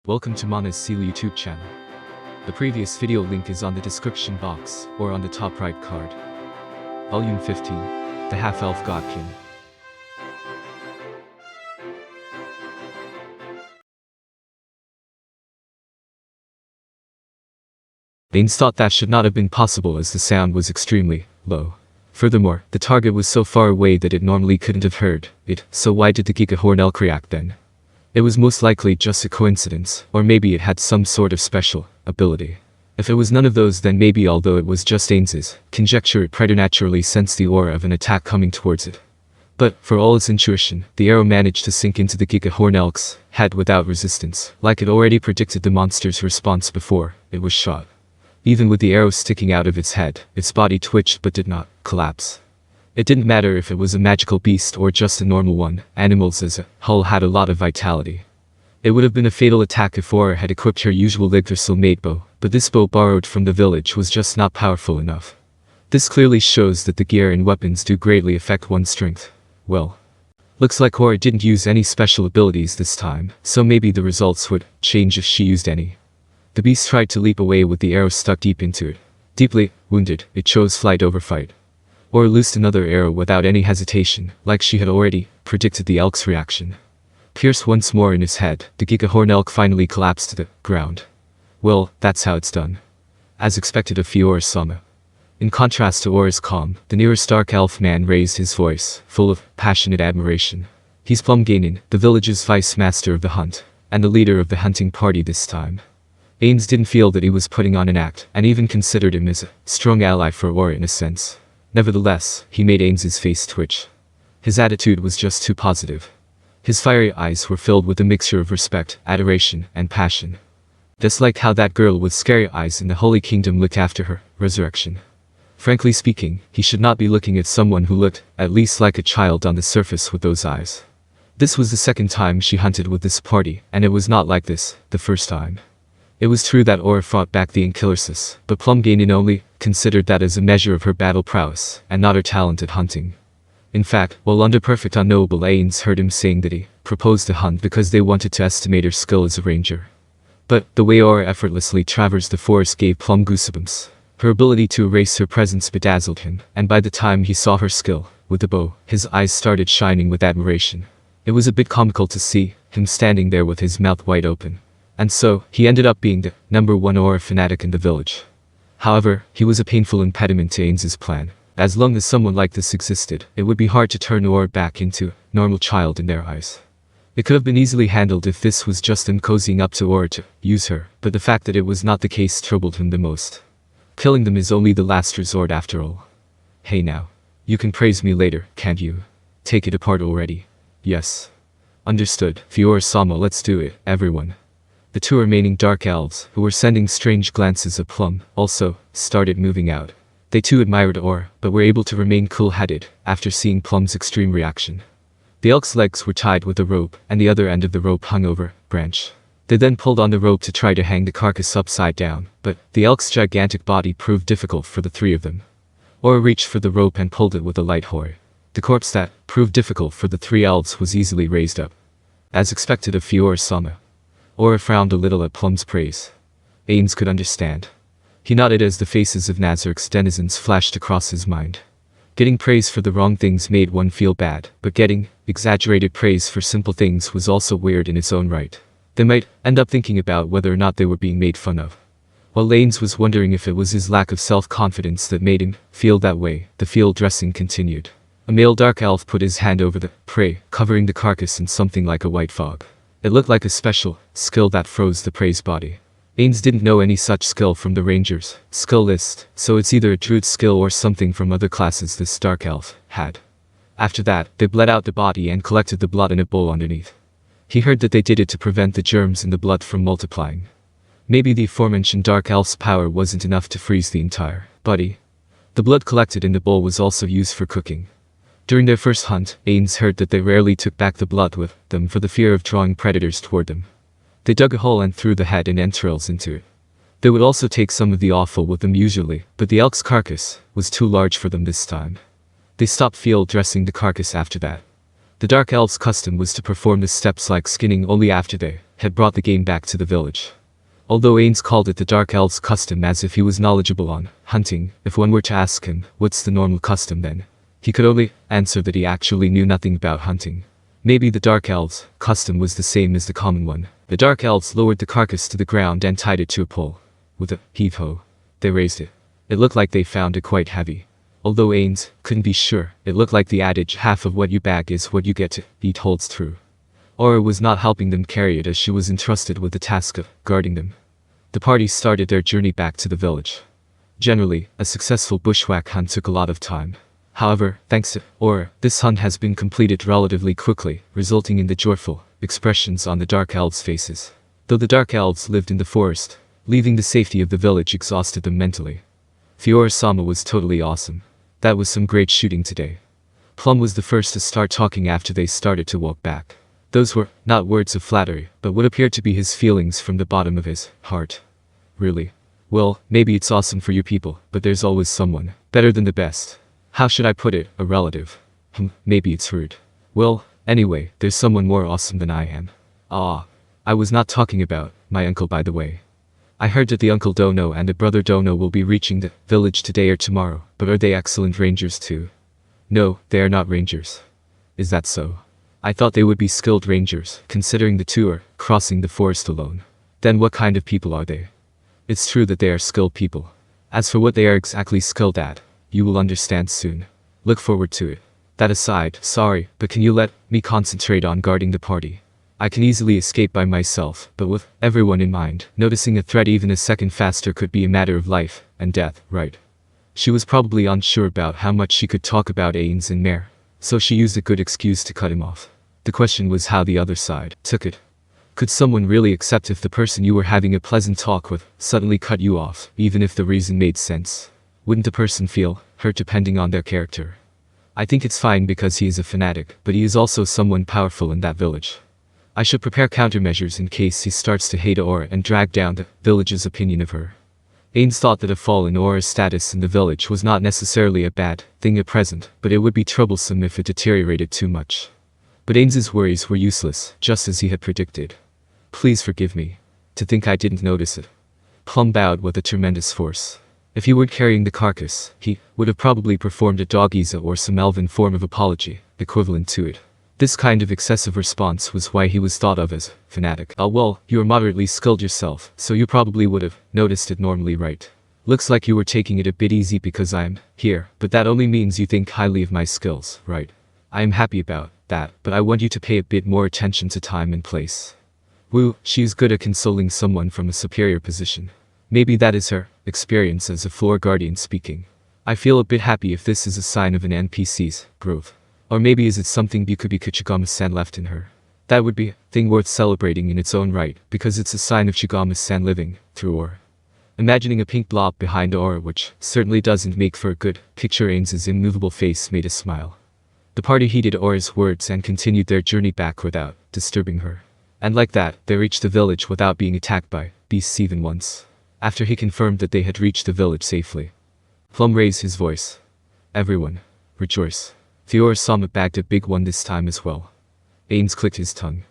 Welcome to Mana's Seal YouTube channel. The previous video link is on the description box or on the top right card. Volume 15, The Half-Elf Godkin. Ains thought that should not have been possible as the sound was extremely low. Furthermore, the target was so far away that it normally couldn't have heard it, so why did the Giga Elk react then? It was most likely just a coincidence, or maybe it had some sort of special ability. If it was none of those, then maybe although it was just Ains's conjecture, it preternaturally sensed the aura of an attack coming towards it. But, for all its intuition, the arrow managed to sink into the Giga Elk's head without resistance, like it already predicted the monster's response before it was shot. Even with the arrow sticking out of its head, its body twitched but did not collapse. It didn't matter if it was a magical beast or just a normal one, animals as a whole had a lot of vitality. It would have been a fatal attack if Aura had equipped her usual Yggdrasil made bow, but this bow borrowed from the village was just not powerful enough. This clearly shows that the gear and weapons do greatly affect one's strength. Well, looks like Aura didn't use any special abilities this time, so maybe the results would change if she used any. The beast tried to leap away with the arrow stuck deep into it. Deeply wounded, it chose flight over fight. Or loosed another arrow without any hesitation, like she had already predicted the elk's reaction. Pierced once more in his head, the Giga Elk finally collapsed to the ground. Well, that's how it's done. As expected of fearsome. In contrast to Aura's calm, the nearest dark elf man raised his voice, full of passionate admiration. He's Plum, the village's vice master of the hunt, and the leader of the hunting party this time. Ains didn't feel that he was putting on an act, and even considered him as a strong ally for Aura in a sense. Nevertheless, he made Ains's face twitch. His attitude was just too positive. His fiery eyes were filled with a mixture of respect, adoration, and passion. Just like how that girl with scary eyes in the Holy Kingdom looked after her resurrection. Frankly speaking, he should not be looking at someone who looked, at least like a child on the surface with those eyes. This was the second time she hunted with this party, and it was not like this the first time. It was true that Aura fought back the Inkillersis, but Plum only considered that as a measure of her battle prowess, and not her talent at hunting. In fact, while under perfect unknowable, Ains heard him saying that he proposed to hunt because they wanted to estimate her skill as a ranger. But, the way Aura effortlessly traversed the forest gave Plum goosebumps. Her ability to erase her presence bedazzled him, and by the time he saw her skill with the bow, his eyes started shining with admiration. It was a bit comical to see him standing there with his mouth wide open. And so, he ended up being the #1 Aura fanatic in the village. However, he was a painful impediment to Ains's plan. As long as someone like this existed, it would be hard to turn Aura back into a normal child in their eyes. It could have been easily handled if this was just them cozying up to Aura to use her, but the fact that it was not the case troubled him the most. Killing them is only the last resort after all. Hey now. You can praise me later, can't you? Take it apart already. Yes. Understood, fearsome, let's do it, everyone. The two remaining dark elves, who were sending strange glances at Plum, also started moving out. They too admired Aura, but were able to remain cool-headed after seeing Plum's extreme reaction. The elk's legs were tied with a rope, and the other end of the rope hung over a branch. They then pulled on the rope to try to hang the carcass upside down, but the elk's gigantic body proved difficult for the three of them. Aura reached for the rope and pulled it with a light hoy. The corpse that proved difficult for the three elves was easily raised up. As expected of fearsome. Aura frowned a little at Plum's praise. Ains could understand. He nodded as the faces of Nazark's denizens flashed across his mind. Getting praise for the wrong things made one feel bad, but getting exaggerated praise for simple things was also weird in its own right. They might end up thinking about whether or not they were being made fun of. While Ains was wondering if it was his lack of self-confidence that made him feel that way, the field dressing continued. A male dark elf put his hand over the prey, covering the carcass in something like a white fog. It looked like a special skill that froze the prey's body. Ains didn't know any such skill from the ranger's skill list, so it's either a druid skill or something from other classes this dark elf had. After that, they bled out the body and collected the blood in a bowl underneath. He heard that they did it to prevent the germs in the blood from multiplying. Maybe the aforementioned dark elf's power wasn't enough to freeze the entire body. The blood collected in the bowl was also used for cooking. During their first hunt, Ains heard that they rarely took back the blood with them for the fear of drawing predators toward them. They dug a hole and threw the head and entrails into it. They would also take some of the offal with them usually, but the elk's carcass was too large for them this time. They stopped field dressing the carcass after that. The dark elf's custom was to perform the steps like skinning only after they had brought the game back to the village. Although Ains called it the Dark Elves custom as if he was knowledgeable on hunting, if one were to ask him, what's the normal custom then? He could only answer that he actually knew nothing about hunting. Maybe the Dark Elves' custom was the same as the common one. The Dark Elves lowered the carcass to the ground and tied it to a pole. With a heave-ho, they raised it. It looked like they found it quite heavy. Although Ains couldn't be sure, it looked like the adage, half of what you bag is what you get to eat, holds true. Aura was not helping them carry it as she was entrusted with the task of guarding them. The party started their journey back to the village. Generally, a successful bushwhack hunt took a lot of time. However, thanks to Aura, this hunt has been completed relatively quickly, resulting in the joyful expressions on the Dark Elves' faces. Though the Dark Elves lived in the forest, leaving the safety of the village exhausted them mentally. Fearsome was totally awesome. That was some great shooting today. Plum was the first to start talking after they started to walk back. Those were not words of flattery, but what appeared to be his feelings from the bottom of his heart. Really? Well, maybe it's awesome for you people, but there's always someone better than the best. How should I put it? A relative. Maybe it's rude. Well, anyway, there's someone more awesome than I am. I was not talking about my uncle, by the way. I heard that the uncle Dono and the brother Dono will be reaching the village today or tomorrow, but are they excellent rangers too? No, they are not rangers. Is that so? I thought they would be skilled rangers, considering the two are crossing the forest alone. Then what kind of people are they? It's true that they are skilled people. As for what they are exactly skilled at, you will understand soon. Look forward to it. That aside, sorry, but can you let me concentrate on guarding the party? I can easily escape by myself, but with everyone in mind, noticing a threat even a second faster could be a matter of life and death, right? She was probably unsure about how much she could talk about Ains and Mare, so she used a good excuse to cut him off. The question was how the other side took it. Could someone really accept if the person you were having a pleasant talk with suddenly cut you off, even if the reason made sense? Wouldn't a person feel hurt depending on their character? I think it's fine because he is a fanatic, but he is also someone powerful in that village. I should prepare countermeasures in case he starts to hate Aura and drag down the village's opinion of her. Ains thought that a fall in Aura's status in the village was not necessarily a bad thing at present, but it would be troublesome if it deteriorated too much. But Ains's worries were useless, just as he had predicted. Please forgive me. To think I didn't notice it. Plum bowed with a tremendous force. If he weren't carrying the carcass, he would have probably performed a dog-iza or some elven form of apology, equivalent to it. This kind of excessive response was why he was thought of as fanatic. Well, you are moderately skilled yourself, so you probably would have noticed it normally, right? Looks like you were taking it a bit easy because I'm here, but that only means you think highly of my skills, right? I am happy about that, but I want you to pay a bit more attention to time and place. Woo, she is good at consoling someone from a superior position. Maybe that is her experience as a floor guardian speaking. I feel a bit happy if this is a sign of an NPC's growth. Or maybe is it something Bikubi Chigama-san left in her? That would be a thing worth celebrating in its own right, because it's a sign of Chigama-san living through Aura. Imagining a pink blob behind Aura, which certainly doesn't make for a good picture, Ains's immovable face made a smile. The party heeded Aura's words and continued their journey back without disturbing her. And like that, they reached the village without being attacked by beasts even once. After he confirmed that they had reached the village safely, Plum raised his voice. Everyone, rejoice. Fearsome bagged a big one this time as well. Ains clicked his tongue.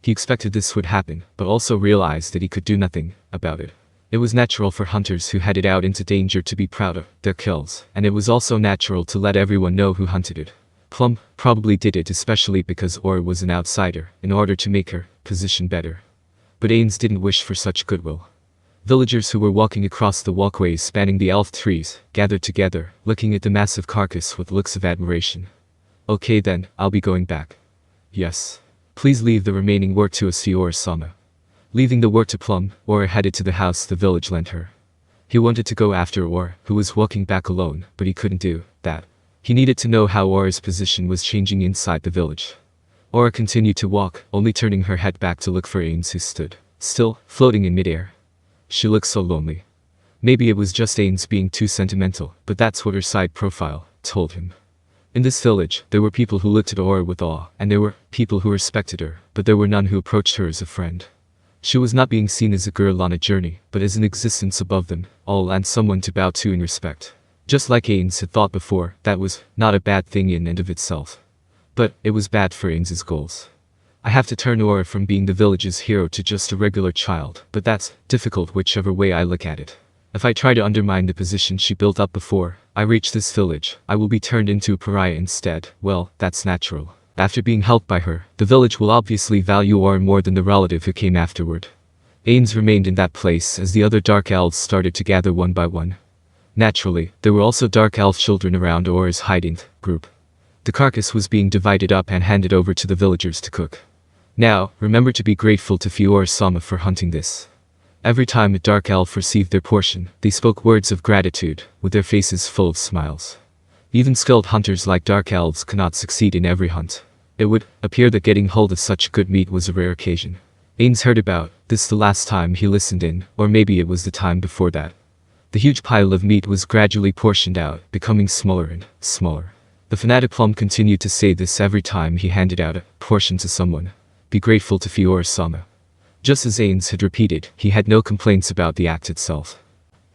He expected this would happen, but also realized that he could do nothing about it. It was natural for hunters who headed out into danger to be proud of their kills, and it was also natural to let everyone know who hunted it. Plum probably did it especially because Aura was an outsider, in order to make her position better. But Ains didn't wish for such goodwill. Villagers who were walking across the walkways spanning the elf trees gathered together, looking at the massive carcass with looks of admiration. Okay then, I'll be going back. Yes. Please leave the remaining work to us, Fearsome. Leaving the work to Plum, Aura headed to the house the village lent her. He wanted to go after Aura, who was walking back alone, but he couldn't do that. He needed to know how Aura's position was changing inside the village. Aura continued to walk, only turning her head back to look for Ains, who stood still, floating in midair. She looked so lonely. Maybe it was just Ains being too sentimental, but that's what her side profile told him. In this village, there were people who looked at Aura with awe, and there were people who respected her, but there were none who approached her as a friend. She was not being seen as a girl on a journey, but as an existence above them all and someone to bow to in respect. Just like Ains had thought before, that was not a bad thing in and of itself. But it was bad for Ains's goals. I have to turn Aura from being the village's hero to just a regular child, but that's difficult whichever way I look at it. If I try to undermine the position she built up before I reach this village, I will be turned into a pariah instead. Well, that's natural. After being helped by her, the village will obviously value Aura more than the relative who came afterward. Ains remained in that place as the other dark elves started to gather one by one. Naturally, there were also dark elf children around Aura's hiding group. The carcass was being divided up and handed over to the villagers to cook. Now, remember to be grateful to fearsome for hunting this. Every time a dark elf received their portion, they spoke words of gratitude, with their faces full of smiles. Even skilled hunters like dark elves cannot succeed in every hunt. It would appear that getting hold of such good meat was a rare occasion. Ains heard about this the last time he listened in, or maybe it was the time before that. The huge pile of meat was gradually portioned out, becoming smaller and smaller. The fanatic Plum continued to say this every time he handed out a portion to someone. Be grateful to fearsome. Just as Ains had repeated, he had no complaints about the act itself.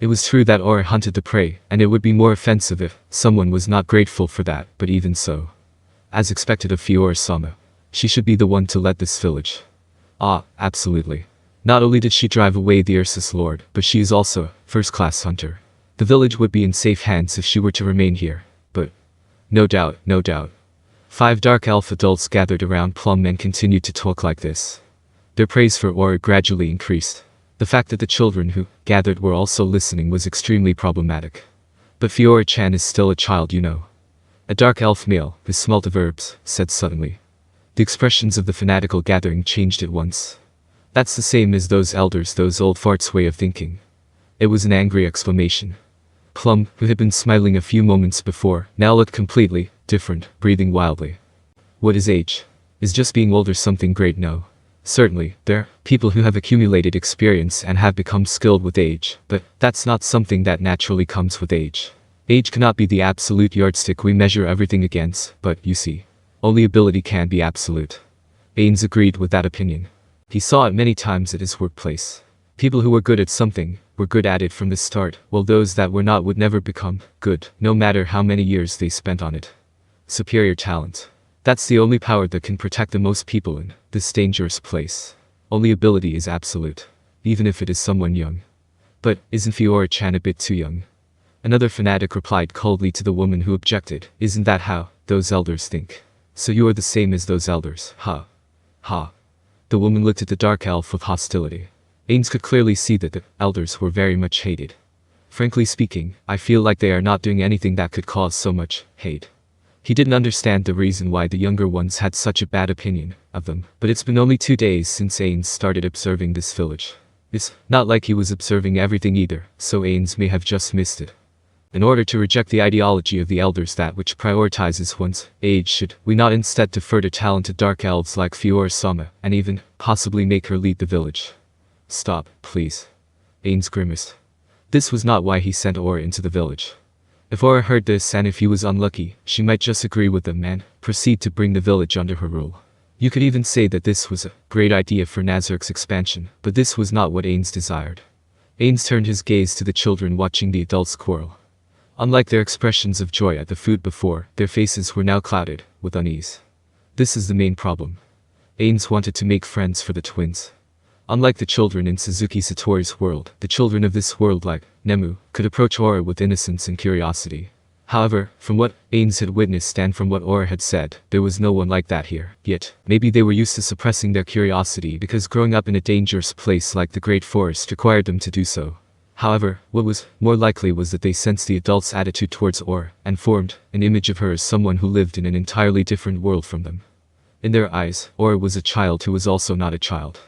It was true that Aura hunted the prey, and it would be more offensive if someone was not grateful for that, but even so. As expected of fearsome, she should be the one to lead this village. Ah, absolutely. Not only did she drive away the Overlord, but she is also a first-class hunter. The village would be in safe hands if she were to remain here, but no doubt, no doubt. 5 dark elf adults gathered around Plum and continued to talk like this. Their praise for Aura gradually increased. The fact that the children who gathered were also listening was extremely problematic. But Fiora-chan is still a child, you know. A dark elf male, who smelt of herbs, said suddenly. The expressions of the fanatical gathering changed at once. That's the same as those elders, those old farts' way of thinking. It was an angry exclamation. Plum, who had been smiling a few moments before, now looked completely different, breathing wildly. What is age? Is just being older something great? No. Certainly, there are people who have accumulated experience and have become skilled with age, but that's not something that naturally comes with age. Age cannot be the absolute yardstick we measure everything against, but, you see, only ability can be absolute. Ains agreed with that opinion. He saw it many times at his workplace. People who were good at something were good at it from the start, while those that were not would never become good, no matter how many years they spent on it. Superior talent. That's the only power that can protect the most people in this dangerous place. Only ability is absolute, even if it is someone young. But, isn't Fiora-chan a bit too young? Another fanatic replied coldly to the woman who objected, isn't that how those elders think? So you are the same as those elders, huh? Ha. The woman looked at the dark elf with hostility. Ains could clearly see that the elders were very much hated. Frankly speaking, I feel like they are not doing anything that could cause so much hate. He didn't understand the reason why the younger ones had such a bad opinion of them, but it's been only 2 days since Ains started observing this village. It's not like he was observing everything either, so Ains may have just missed it. In order to reject the ideology of the elders that which prioritizes one's age, should we not instead defer to talented dark elves like Fiora-sama, and even possibly make her lead the village? Stop, please. Ains grimaced. This was not why he sent Aura into the village. If Aura heard this and if he was unlucky, she might just agree with them and proceed to bring the village under her rule. You could even say that this was a great idea for Nazark's expansion, but this was not what Ains desired. Ains turned his gaze to the children watching the adults quarrel. Unlike their expressions of joy at the food before, their faces were now clouded with unease. This is the main problem. Ains wanted to make friends for the twins. Unlike the children in Suzuki Satori's world, the children of this world like Nemu could approach Aura with innocence and curiosity. However, from what Ains had witnessed and from what Aura had said, there was no one like that here. Yet, maybe they were used to suppressing their curiosity because growing up in a dangerous place like the Great Forest required them to do so. However, what was more likely was that they sensed the adult's attitude towards Aura and formed an image of her as someone who lived in an entirely different world from them. In their eyes, Aura was a child who was also not a child.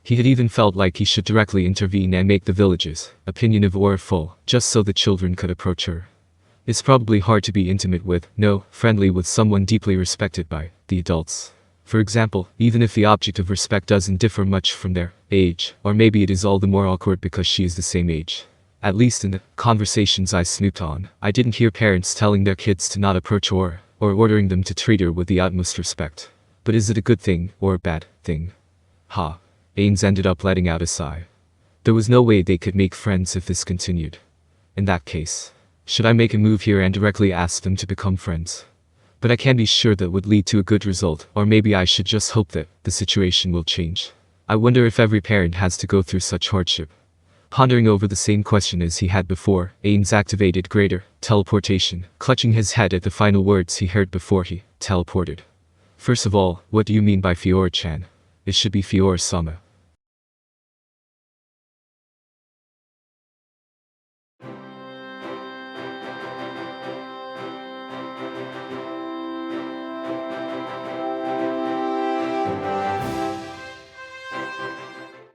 He had even felt like he should directly intervene and make the village's opinion of Aura full, just so the children could approach her. It's probably hard to be intimate with, no, friendly with someone deeply respected by the adults. For example, even if the object of respect doesn't differ much from their age, or maybe it is all the more awkward because she is the same age. At least in the conversations I snooped on, I didn't hear parents telling their kids to not approach Aura, or ordering them to treat her with the utmost respect. But is it a good thing, or a bad thing? Ha. Ains ended up letting out a sigh. There was no way they could make friends if this continued. In that case, should I make a move here and directly ask them to become friends? But I can't be sure that would lead to a good result, or maybe I should just hope that the situation will change. I wonder if every parent has to go through such hardship. Pondering over the same question as he had before, Ains activated greater teleportation, clutching his head at the final words he heard before he teleported. First of all, what do you mean by Fiora-chan? It should be Fiora-sama.